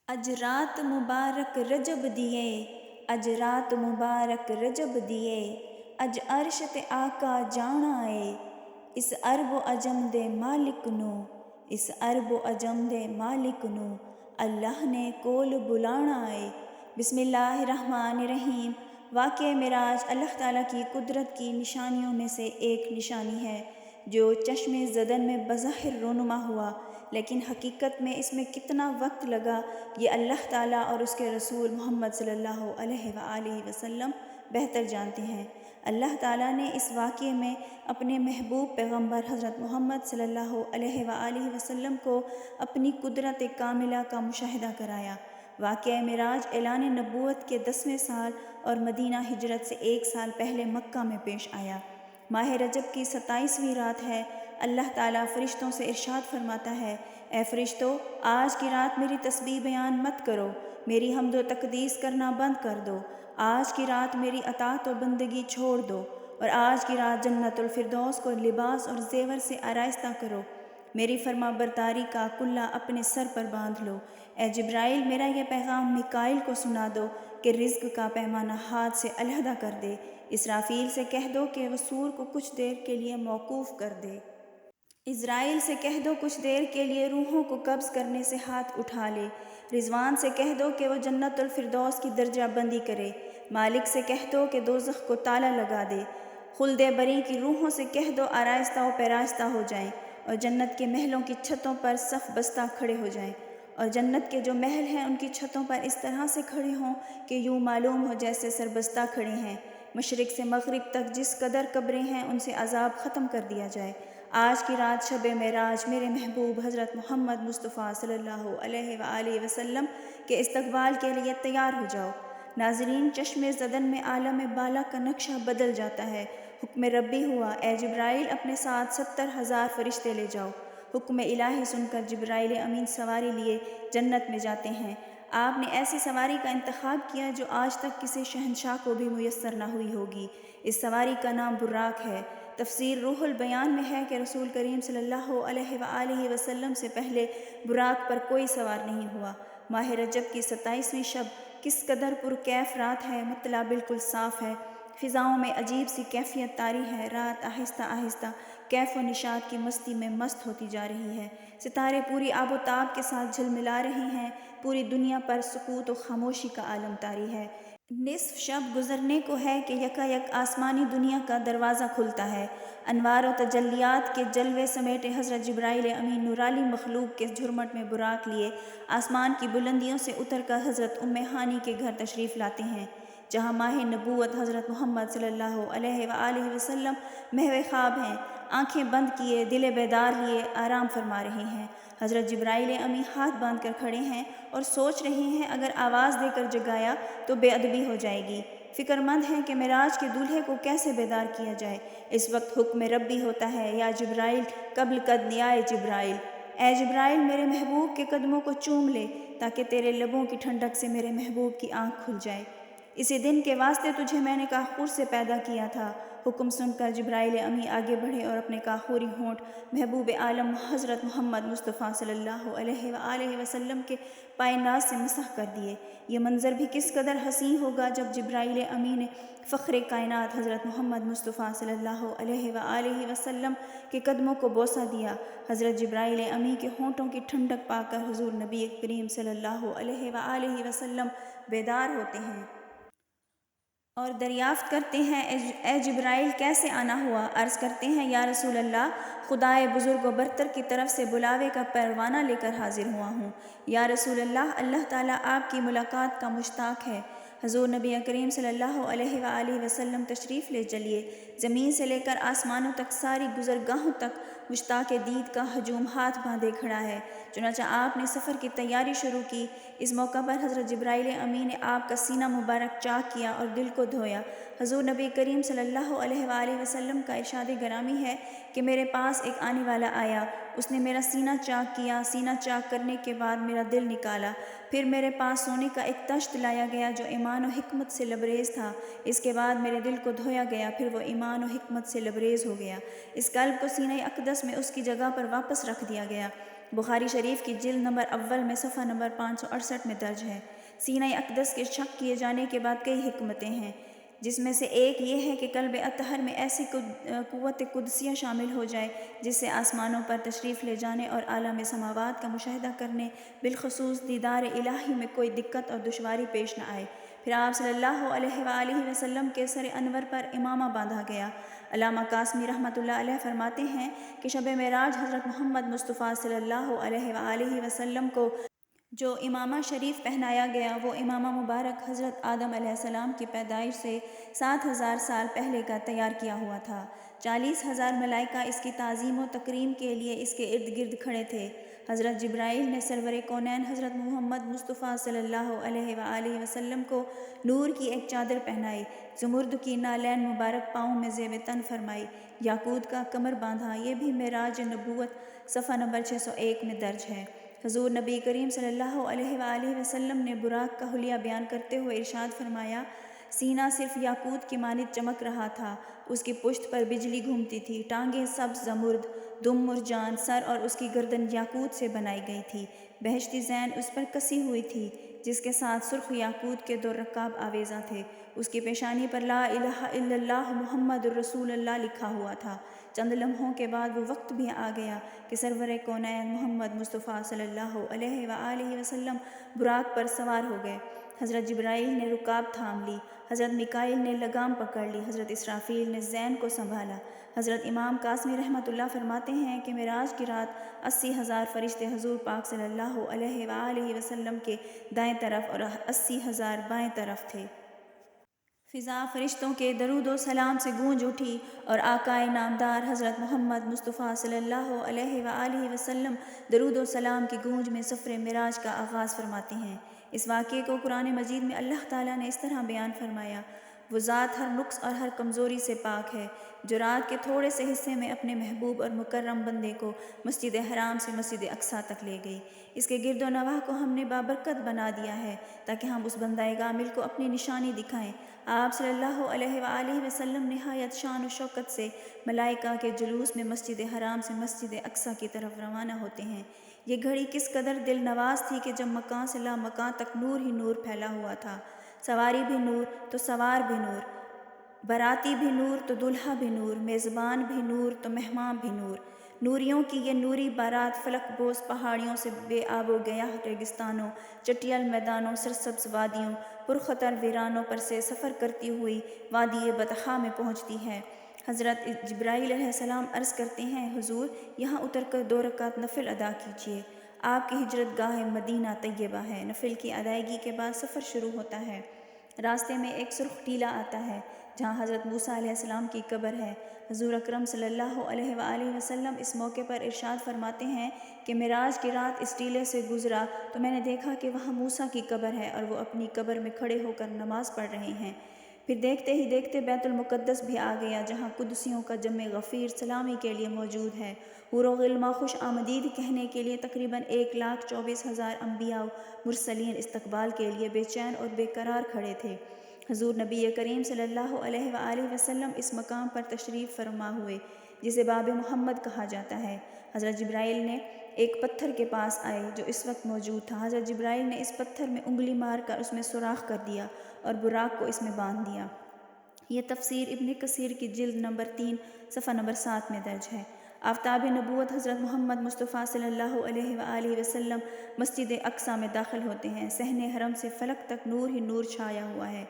اج رات مبارک رجب دیے، اج رات مبارک رجب دیے، اج عرش تے آقا جانا اے، اس عرب و عجم دے مالک نو، اس عرب و عجم دے مالک نو اللہ نے کول بلانا اے۔ بسم اللہ الرحمن الرحیم۔ واقعہ معراج اللہ تعالیٰ کی قدرت کی نشانیوں میں سے ایک نشانی ہے جو چشم زدن میں بظاہر رونما ہوا، لیکن حقیقت میں اس میں کتنا وقت لگا یہ اللہ تعالیٰ اور اس کے رسول محمد صلی اللہ علیہ وآلہ وسلم بہتر جانتے ہیں۔ اللہ تعالیٰ نے اس واقعے میں اپنے محبوب پیغمبر حضرت محمد صلی اللہ علیہ وآلہ وسلم کو اپنی قدرت کاملہ کا مشاہدہ کرایا۔ واقعہ معراج اعلان نبوت کے 10ویں سال اور مدینہ ہجرت سے 1 سال پہلے مکہ میں پیش آیا۔ ماہ رجب کی 27ویں رات ہے۔ اللہ تعالیٰ فرشتوں سے ارشاد فرماتا ہے، اے فرشتو، آج کی رات میری تسبیح بیان مت کرو، میری حمد و تقدیس کرنا بند کر دو۔ آج کی رات میری اطاعت و بندگی چھوڑ دو اور آج کی رات جنت الفردوس کو لباس اور زیور سے آراستہ کرو۔ میری فرما برداری کا کلہ اپنے سر پر باندھ لو۔ اے جبرائیل، میرا یہ پیغام میکائیل کو سنا دو کہ رزق کا پیمانہ ہاتھ سے علیحدہ کر دے۔ اسرافیل سے کہہ دو کہ وہ سور کو کچھ دیر کے لیے موقوف کر دے۔ عزرائیل سے کہہ دو کچھ دیر کے لیے روحوں کو قبض کرنے سے ہاتھ اٹھا لے۔ رضوان سے کہہ دو کہ وہ جنت الفردوس کی درجہ بندی کرے۔ مالک سے کہہ دو کہ دوزخ کو تالا لگا دے۔ خلد بری کی روحوں سے کہہ دو آراستہ و پیراستہ ہو جائیں اور جنت کے محلوں کی چھتوں پر صف بستہ کھڑے ہو جائیں، اور جنت کے جو محل ہیں ان کی چھتوں پر اس طرح سے کھڑے ہوں کہ یوں معلوم ہو جیسے سربستہ کھڑے ہیں۔ مشرق سے مغرب تک جس قدر قبریں ہیں ان سے عذاب ختم کر دیا جائے۔ آج کی رات شب معراج میرے محبوب حضرت محمد مصطفیٰ صلی اللہ علیہ وآلہ وسلم کے استقبال کے لیے تیار ہو جاؤ۔ ناظرین، چشم زدن میں عالم بالا کا نقشہ بدل جاتا ہے۔ حکم ربی ہوا، اے جبرائیل اپنے ساتھ 70,000 فرشتے لے جاؤ۔ حکم الہی سن کر جبرائیل امین سواری لیے جنت میں جاتے ہیں۔ آپ نے ایسی سواری کا انتخاب کیا جو آج تک کسی شہنشاہ کو بھی میسر نہ ہوئی ہوگی۔ اس سواری کا نام براق ہے۔ تفسیر روح البیان میں ہے کہ رسول کریم صلی اللہ علیہ وآلہ وسلم سے پہلے براق پر کوئی سوار نہیں ہوا۔ ماہ رجب کی 27ویں شب کس قدر پرکیف رات ہے، مطلع بالکل صاف ہے۔ فضاؤں میں عجیب سی کیفیت طاری ہے۔ رات آہستہ آہستہ کیف و نشاط کی مستی میں مست ہوتی جا رہی ہے۔ ستارے پوری آب و تاب کے ساتھ جھلملا رہے ہیں۔ پوری دنیا پر سکوت و خاموشی کا عالم طاری ہے۔ نصف شب گزرنے کو ہے کہ یکایک آسمانی دنیا کا دروازہ کھلتا ہے۔ انوار و تجلیات کے جلوے سمیٹے حضرت جبرائیل امین نورانی مخلوق کے جھرمٹ میں براق لیے آسمان کی بلندیوں سے اتر کر حضرت ام ہانی کے گھر تشریف لاتے ہیں، جہاں ماہ نبوت حضرت محمد صلی اللہ علیہ وآلہ وسلم محو خواب ہیں، آنکھیں بند کیے، دل بیدار لیے آرام فرما رہے ہیں۔ حضرت جبرائیل امین ہاتھ باندھ کر کھڑے ہیں اور سوچ رہے ہیں اگر آواز دے کر جگایا تو بے ادبی ہو جائے گی۔ فکر مند ہیں کہ معراج کے دولہے کو کیسے بیدار کیا جائے۔ اس وقت حکم ربی ہوتا ہے، یا جبرائیل قبل قد نیائے جبرائیل، اے جبرائیل میرے محبوب کے قدموں کو چوم لے تاکہ تیرے لبوں کی ٹھنڈک سے میرے محبوب کی آنکھ کھل جائے۔ اسی دن کے واسطے تجھے میں نے کافور سے پیدا کیا تھا۔ حکم سن کر جبرائیل امی آگے بڑھے اور اپنے کافوری ہونٹ محبوب عالم حضرت محمد مصطفیٰ صلی اللہ علیہ وآلہ وسلم کے پائے ناز سے مسح کر دیے۔ یہ منظر بھی کس قدر حسین ہوگا جب جبرائیل امی نے فخر کائنات حضرت محمد مصطفیٰ صلی اللہ علیہ وآلہ وسلم کے قدموں کو بوسہ دیا۔ حضرت جبرائیل امی کے ہونٹوں کی ٹھنڈک پا کر حضور نبی کریم صلی اللہ علیہ وآلہ وسلم بیدار ہوتے ہیں اور دریافت کرتے ہیں، اے جبرائیل کیسے آنا ہوا؟ عرض کرتے ہیں، یا رسول اللہ، خدائے بزرگ و برتر کی طرف سے بلاوے کا پروانہ لے کر حاضر ہوا ہوں۔ یا رسول اللہ تعالیٰ آپ کی ملاقات کا مشتاق ہے۔ حضور نبی کریم صلی اللہ علیہ وآلہ وسلم تشریف لے چلیے۔ زمین سے لے کر آسمانوں تک ساری گزرگاہوں تک مشتاق دید کا ہجوم ہاتھ باندھے کھڑا ہے۔ چنانچہ آپ نے سفر کی تیاری شروع کی۔ اس موقع پر حضرت جبرائیل امی نے آپ کا سینہ مبارک چاک کیا اور دل کو دھویا۔ حضور نبی کریم صلی اللہ علیہ وآلہ وسلم کا ارشاد گرامی ہے کہ میرے پاس ایک آنے والا آیا، اس نے میرا سینہ چاک کیا، سینہ چاک کرنے کے بعد میرا دل نکالا، پھر میرے پاس سونے کا ایک تشت لایا گیا جو ایمان و حکمت سے لبریز تھا، اس کے بعد میرے دل کو دھویا گیا، پھر وہ ایمان و حکمت سے لبریز ہو گیا، اس قلب کو سینہ اقدس میں اس کی جگہ پر واپس رکھ دیا گیا۔ بخاری شریف کی جلد نمبر اول میں صفحہ نمبر 568 میں درج ہے۔ سینہ اقدس کے شق کیے جانے کے بعد کئی حکمتیں ہیں، جس میں سے ایک یہ ہے کہ قلب اطہر میں ایسی قوت قدسیہ شامل ہو جائے جس سے آسمانوں پر تشریف لے جانے اور عالم سماوات کا مشاہدہ کرنے، بالخصوص دیدار الہی میں کوئی دقت اور دشواری پیش نہ آئے۔ پھر آپ صلی اللہ علیہ وآلہ وسلم کے سر انور پر امامہ باندھا گیا۔ علامہ قاسمی رحمۃ اللہ علیہ فرماتے ہیں کہ شب معراج حضرت محمد مصطفیٰ صلی اللہ علیہ وآلہ وسلم کو جو امامہ شریف پہنایا گیا وہ امامہ مبارک حضرت آدم علیہ السلام کی پیدائش سے 7000 سال پہلے کا تیار کیا ہوا تھا۔ 40,000 ملائکہ اس کی تعظیم و تکریم کے لیے اس کے ارد گرد کھڑے تھے۔ حضرت جبرائیل نے سرور کونین حضرت محمد مصطفیٰ صلی اللہ علیہ وآلہ وسلم کو نور کی ایک چادر پہنائی، زمرد کی نالین مبارک پاؤں میں زیب تن فرمائی، یاقوت کا کمر باندھا۔ یہ بھی معراج نبوت صفحہ نمبر 601 میں درج ہے۔ حضور نبی کریم صلی اللہ علیہ وآلہ وسلم نے براق کا حلیہ بیان کرتے ہوئے ارشاد فرمایا، سینہ صرف یاقوت کی مانند چمک رہا تھا، اس کی پشت پر بجلی گھومتی تھی، ٹانگیں سبز زمرد، دم مرجان، سر اور اس کی گردن یاقوت سے بنائی گئی تھی، بہشتی زین اس پر کسی ہوئی تھی جس کے ساتھ سرخ یاقوت کے 2 رکاب آویزاں تھے، اس کی پیشانی پر لا الہ الا اللہ محمد الرسول اللہ لکھا ہوا تھا۔ چند لمحوں کے بعد وہ وقت بھی آ گیا کہ سرور کونین محمد مصطفیٰ صلی اللہ علیہ وآلہ وسلم براق پر سوار ہو گئے۔ حضرت جبرائیل نے رکاب تھام لی، حضرت میکائیل نے لگام پکڑ لی، حضرت اسرافیل نے زین کو سنبھالا۔ حضرت امام قاسمی رحمۃ اللہ فرماتے ہیں کہ معراج کی رات 80,000 فرشتے حضور پاک صلی اللہ علیہ وآلہ وسلم کے دائیں طرف اور 80,000 بائیں طرف تھے۔ فضا فرشتوں کے درود و سلام سے گونج اٹھی اور آقائے نامدار حضرت محمد مصطفیٰ صلی اللہ علیہ وآلہ وسلم درود و سلام کی گونج میں سفر معراج کا آغاز فرماتے ہیں۔ اس واقعے کو قرآن مجید میں اللہ تعالیٰ نے اس طرح بیان فرمایا، وہ ذات ہر نقص اور ہر کمزوری سے پاک ہے جو رات کے تھوڑے سے حصے میں اپنے محبوب اور مکرم بندے کو مسجد حرام سے مسجد اقصیٰ تک لے گئی۔ اس کے گرد و نواح کو ہم نے بابرکت بنا دیا ہے تاکہ ہم اس بندہ گامل کو اپنی نشانی دکھائیں۔ آپ صلی اللہ علیہ وآلہ وسلم نہایت شان و شوکت سے ملائکہ کے جلوس میں مسجد حرام سے مسجد اقصیٰ کی طرف روانہ ہوتے ہیں۔ یہ گھڑی کس قدر دل نواز تھی کہ جب مکان سے لامکان تک نور ہی نور پھیلا ہوا تھا، سواری بھی نور تو سوار بھی نور، باراتی بھی نور تو دلہا بھی نور، میزبان بھی نور تو مہمان بھی نور۔ نوریوں کی یہ نوری بارات فلک بوس پہاڑیوں سے بے آب و گیاہ ریگستانوں، چٹیل میدانوں، سرسبز وادیوں، پرخطر ویرانوں پر سے سفر کرتی ہوئی وادی بطحا میں پہنچتی ہے۔ حضرت جبرائیل علیہ السلام عرض کرتے ہیں، حضور یہاں اتر کر 2 رکعت نفل ادا کیجیے۔ آپ کی ہجرت گاہ مدینہ طیبہ ہے۔ نفل کی ادائیگی کے بعد سفر شروع ہوتا ہے۔ راستے میں ایک سرخ ٹیلہ آتا ہے جہاں حضرت موسیٰ علیہ السلام کی قبر ہے۔ حضور اکرم صلی اللہ علیہ وآلہ وسلم اس موقع پر ارشاد فرماتے ہیں کہ معراج کی رات اس ٹیلے سے گزرا تو میں نے دیکھا کہ وہاں موسیٰ کی قبر ہے اور وہ اپنی قبر میں کھڑے ہو کر نماز پڑھ رہے ہیں۔ پھر دیکھتے ہی دیکھتے بیت المقدس بھی آ گیا جہاں قدسیوں کا جمع غفیر سلامی کے لیے موجود ہے۔ حور و غلماں خوش آمدید کہنے کے لیے تقریباً 1,24,000 انبیاء و مرسلین استقبال کے لیے بے چین اور بے قرار کھڑے تھے۔ حضور نبی کریم صلی اللہ علیہ وآلہ وسلم اس مقام پر تشریف فرما ہوئے جسے باب محمد کہا جاتا ہے۔ حضرت جبرائیل نے ایک پتھر کے پاس آئے جو اس وقت موجود تھا۔ حضرت جبرائیل نے اس پتھر میں انگلی مار کر اس میں سوراخ کر دیا اور براق کو اس میں باندھ دیا۔ یہ تفسیر ابن کثیر کی جلد نمبر 3 صفحہ نمبر 7 میں درج ہے۔ آفتاب نبوت حضرت محمد مصطفیٰ صلی اللہ علیہ وآلہ وسلم مسجد اقصیٰ میں داخل ہوتے ہیں۔ صحن حرم سے فلک تک نور ہی نور چھایا ہوا ہے۔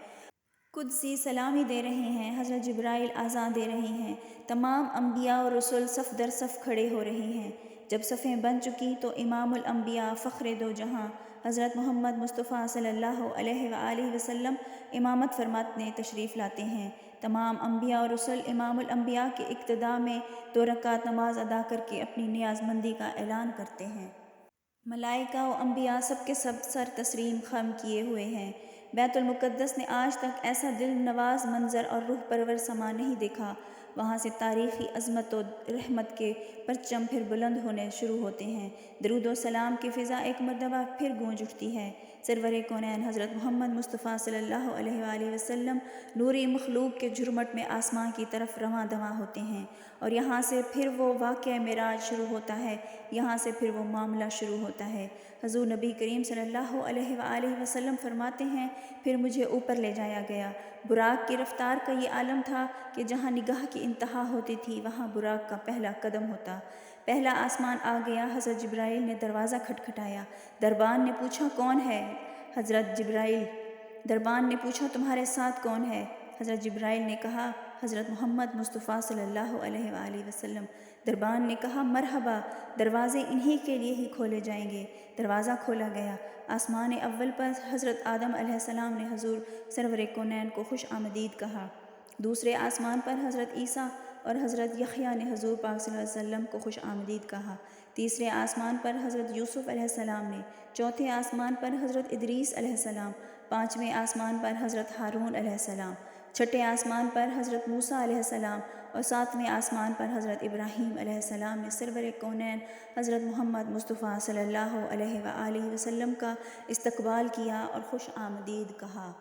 قدسی سلامی دے رہے ہیں، حضرت جبرائیل آذان دے رہے ہیں، تمام انبیاء و رسول صف در صف کھڑے ہو رہے ہیں۔ جب صفیں بن چکی تو امام الانبیاء فخر دو جہاں حضرت محمد مصطفیٰ صلی اللہ علیہ وآلہ وسلم امامت فرمانے تشریف لاتے ہیں۔ تمام انبیاء و رسول امام الانبیاء کے اقتداء میں 2 رکعت نماز ادا کر کے اپنی نیاز مندی کا اعلان کرتے ہیں۔ ملائکہ و انبیاء سب کے سب سر تسلیم خم کیے ہوئے ہیں۔ بیت المقدس نے آج تک ایسا دل نواز منظر اور روح پرور سما نہیں دیکھا۔ وہاں سے تاریخی عظمت و رحمت کے پرچم پھر بلند ہونے شروع ہوتے ہیں۔ درود و سلام کی فضا ایک مرتبہ پھر گونج اٹھتی ہے۔ سرور کونین حضرت محمد مصطفیٰ صلی اللہ علیہ وآلہ وسلم نوری مخلوق کے جھرمٹ میں آسمان کی طرف رواں دواں ہوتے ہیں، اور یہاں سے پھر وہ واقعہ معراج شروع ہوتا ہے، یہاں سے پھر وہ معاملہ شروع ہوتا ہے۔ حضور نبی کریم صلی اللہ علیہ وآلہ وسلم فرماتے ہیں، پھر مجھے اوپر لے جایا گیا۔ براق کی رفتار کا یہ عالم تھا کہ جہاں نگاہ کی انتہا ہوتی تھی وہاں براق کا پہلا قدم ہوتا۔ پہلا آسمان آ گیا، حضرت جبرائیل نے دروازہ کھٹکھٹایا۔ دربان نے پوچھا کون ہے؟ حضرت جبرائیل۔ دربان نے پوچھا تمہارے ساتھ کون ہے؟ حضرت جبرائیل نے کہا حضرت محمد مصطفیٰ صلی اللہ علیہ وآلہ وسلم۔ دربان نے کہا مرحبا، دروازے انہی کے لیے ہی کھولے جائیں گے۔ دروازہ کھولا گیا۔ آسمان اول پر حضرت آدم علیہ السلام نے حضور سرور کونین کو خوش آمدید کہا۔ دوسرے آسمان پر حضرت عیسیٰ اور حضرت یحییٰ نے حضور پاک صلی اللہ علیہ وسلم کو خوش آمدید کہا۔ تیسرے آسمان پر حضرت یوسف علیہ السلام نے، چوتھے آسمان پر حضرت ادریس علیہ السلام، پانچویں آسمان پر حضرت ہارون علیہ السلام، چھٹے آسمان پر حضرت موسیٰ علیہ السلام، اور ساتویں آسمان پر حضرت ابراہیم علیہ السلام نے سرور کونین حضرت محمد مصطفیٰ صلی اللہ علیہ وآلہ وسلم کا استقبال کیا اور خوش آمدید کہا۔